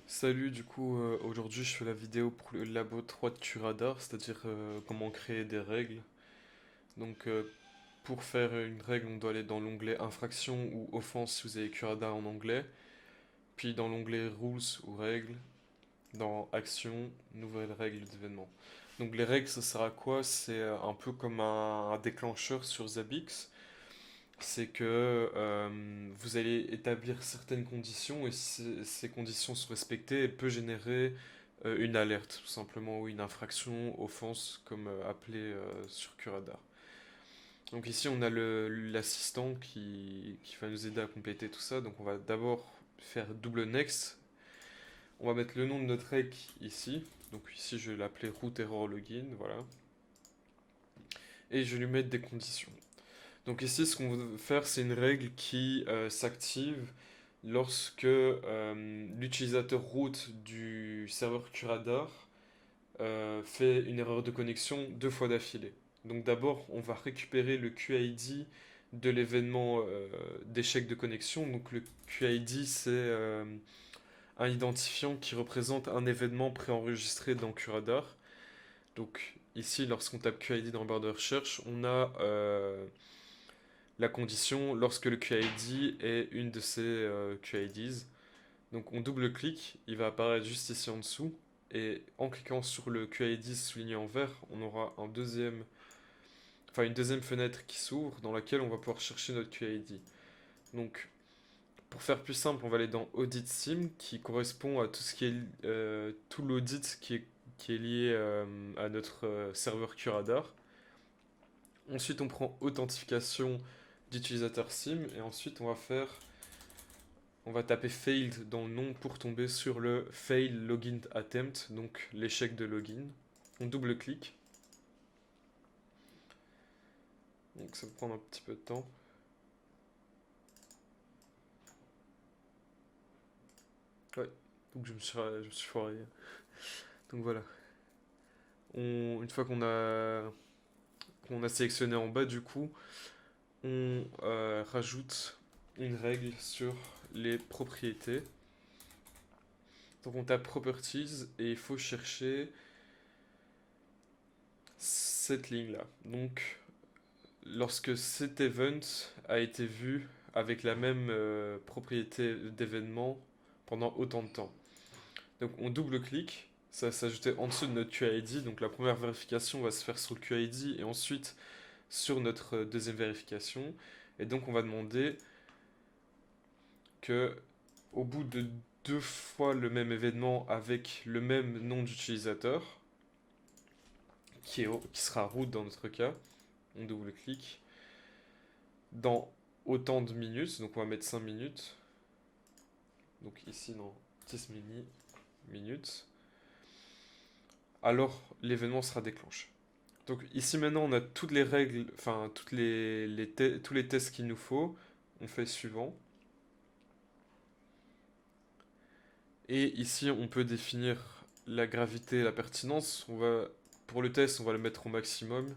Salut, aujourd'hui je fais la vidéo pour le labo 3 de Curadar, c'est-à-dire comment créer des règles. Donc pour faire une règle, on doit aller dans l'onglet infraction ou offense si vous avez Curadar en anglais, puis dans l'onglet rules ou règles, dans action, nouvelles règles d'événement. Donc les règles, ça sert à quoi? C'est un peu comme un déclencheur sur Zabbix. C'est que vous allez établir certaines conditions et si ces conditions sont respectées, elle peut générer une alerte, tout simplement, ou une infraction, offense, comme appelé sur Curadar. Donc ici, on a l'assistant qui va nous aider à compléter tout ça. Donc on va d'abord faire double next. On va mettre le nom de notre rec ici. Donc ici, je vais l'appeler root error login, voilà. Et je vais lui mettre des conditions. Donc ici, ce qu'on veut faire, c'est une règle qui s'active lorsque l'utilisateur root du serveur Curadar fait une erreur de connexion deux fois d'affilée. Donc d'abord, on va récupérer le QID de l'événement d'échec de connexion. Donc le QID, c'est un identifiant qui représente un événement préenregistré dans Curadar. Donc ici, lorsqu'on tape QID dans la barre de recherche, on a la condition lorsque le QID est une de ces QIDs. Donc on double-clique, il va apparaître juste ici en dessous. Et en cliquant sur le QID souligné en vert, on aura une deuxième fenêtre qui s'ouvre dans laquelle on va pouvoir chercher notre QID. Donc pour faire plus simple, on va aller dans Audit Sim qui correspond à tout ce qui est tout l'audit qui est lié à notre serveur Curadar. Ensuite, on prend authentification d'utilisateur SIM et ensuite on va taper failed dans le nom pour tomber sur le fail login attempt, donc l'échec de login. On double-clique, donc ça va prendre un petit peu de temps. Ouais, donc je me suis foiré. Donc voilà. Une fois qu'on a sélectionné en bas, du coup, on rajoute une règle sur les propriétés. Donc on tape Properties et il faut chercher cette ligne-là. Donc lorsque cet event a été vu avec la même propriété d'événement pendant autant de temps. Donc on double-clique, ça va s'ajouter en dessous de notre QID. Donc la première vérification va se faire sur le QID et ensuite sur notre deuxième vérification. Et donc on va demander que au bout de deux fois le même événement avec le même nom d'utilisateur, qui sera root dans notre cas, on double-clique, dans autant de minutes, donc on va mettre 5 minutes, donc ici dans 10 minutes, alors l'événement sera déclenché. Donc ici maintenant on a toutes les règles, enfin tous les tests qu'il nous faut, on fait suivant. Et ici on peut définir la gravité et la pertinence. Pour le test on va le mettre au maximum.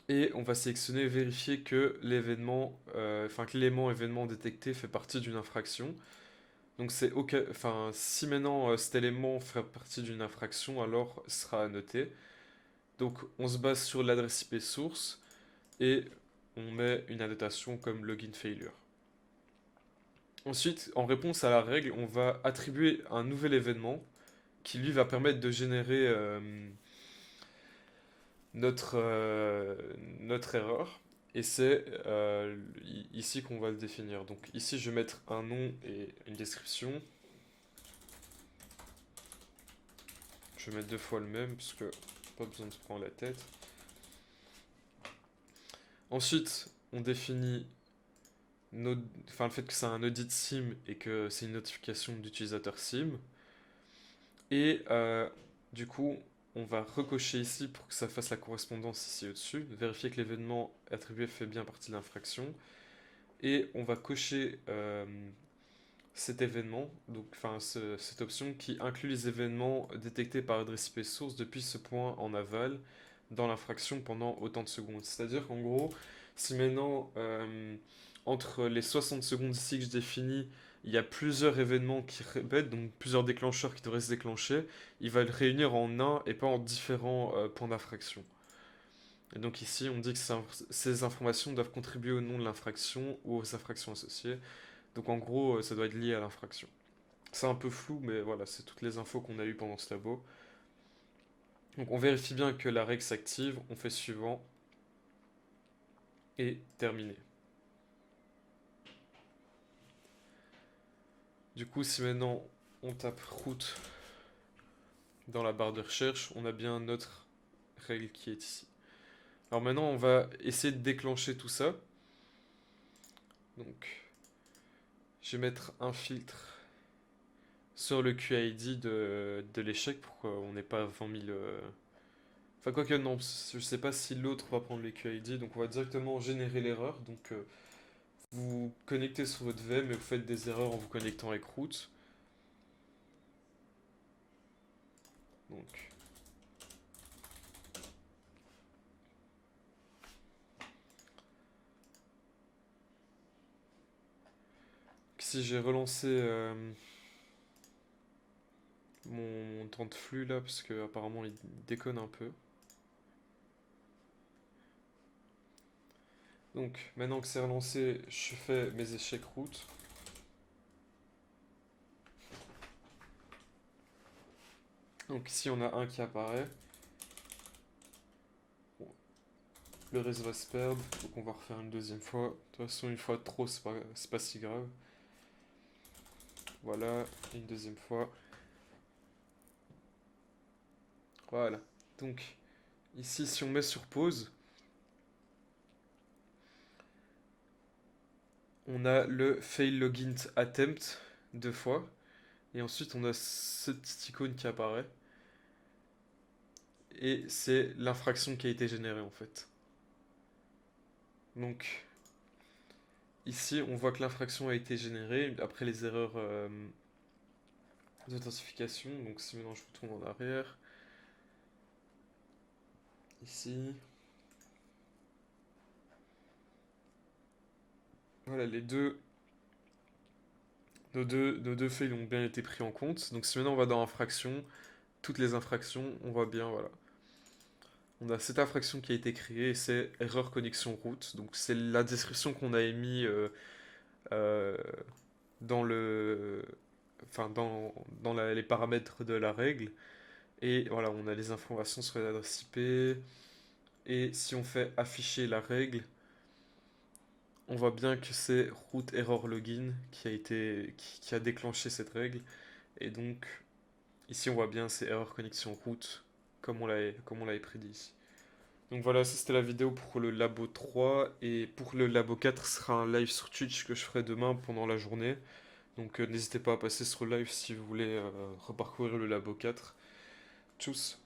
Et on va sélectionner vérifier que que l'élément événement détecté fait partie d'une infraction. Donc c'est ok, enfin si maintenant cet élément fait partie d'une infraction, alors il sera annoté. Donc on se base sur l'adresse IP source et on met une annotation comme login failure. Ensuite, en réponse à la règle, on va attribuer un nouvel événement qui lui va permettre de générer notre erreur. Et c'est ici qu'on va le définir. Donc ici, je vais mettre un nom et une description. Je vais mettre deux fois le même, parce que pas besoin de se prendre la tête. Ensuite, on définit le fait que c'est un audit SIM et que c'est une notification d'utilisateur SIM. Et du coup, on va recocher ici pour que ça fasse la correspondance ici au-dessus, vérifier que l'événement attribué fait bien partie de l'infraction. Et on va cocher cet événement, cette option qui inclut les événements détectés par adresse IP source depuis ce point en aval dans l'infraction pendant autant de secondes. C'est-à-dire qu'en gros, si maintenant entre les 60 secondes ici que je définis, il y a plusieurs événements qui répètent, donc plusieurs déclencheurs qui devraient se déclencher. Il va le réunir en un et pas en différents points d'infraction. Et donc ici, on dit que ces informations doivent contribuer au nom de l'infraction ou aux infractions associées. Donc en gros, ça doit être lié à l'infraction. C'est un peu flou, mais voilà, c'est toutes les infos qu'on a eues pendant ce labo. Donc on vérifie bien que la règle s'active, on fait suivant, et terminé. Du coup, si maintenant on tape route dans la barre de recherche, on a bien notre règle qui est ici. Alors maintenant, on va essayer de déclencher tout ça. Donc, je vais mettre un filtre sur le QID de l'échec pour qu'on n'ait pas 20 000... Enfin, quoique non, je sais pas si l'autre va prendre les QID, donc on va directement générer l'erreur. Donc, vous vous connectez sur votre VM et vous faites des erreurs en vous connectant avec route. Donc, si j'ai relancé mon temps de flux là, parce que apparemment il déconne un peu. Donc, maintenant que c'est relancé, je fais mes échecs route. Donc ici on a un qui apparaît. Bon, le reste va se perdre, donc on va refaire une deuxième fois. De toute façon, une fois de trop, c'est pas si grave. Voilà, une deuxième fois. Voilà. Donc, ici, si on met sur pause, on a le fail login attempt deux fois. Et ensuite, on a ce petit icône qui apparaît. Et c'est l'infraction qui a été générée en fait. Donc, ici, on voit que l'infraction a été générée après les erreurs d'authentification. Donc, si maintenant je retourne en arrière, ici, voilà, nos deux fails ont bien été pris en compte. Donc, si maintenant on va dans infraction, toutes les infractions, on voit bien, voilà. On a cette infraction qui a été créée, c'est erreur connexion route. Donc, c'est la description qu'on a émise euh, dans le, enfin les paramètres de la règle. Et voilà, on a les informations sur l'adresse IP. Et si on fait afficher la règle, on voit bien que c'est root error login qui a déclenché cette règle. Et donc, ici on voit bien c'est erreur connexion route, comme on l'avait prédit ici. Donc voilà, ça c'était la vidéo pour le labo 3. Et pour le labo 4, ce sera un live sur Twitch que je ferai demain pendant la journée. Donc n'hésitez pas à passer sur le live si vous voulez reparcourir le labo 4. Tchuss.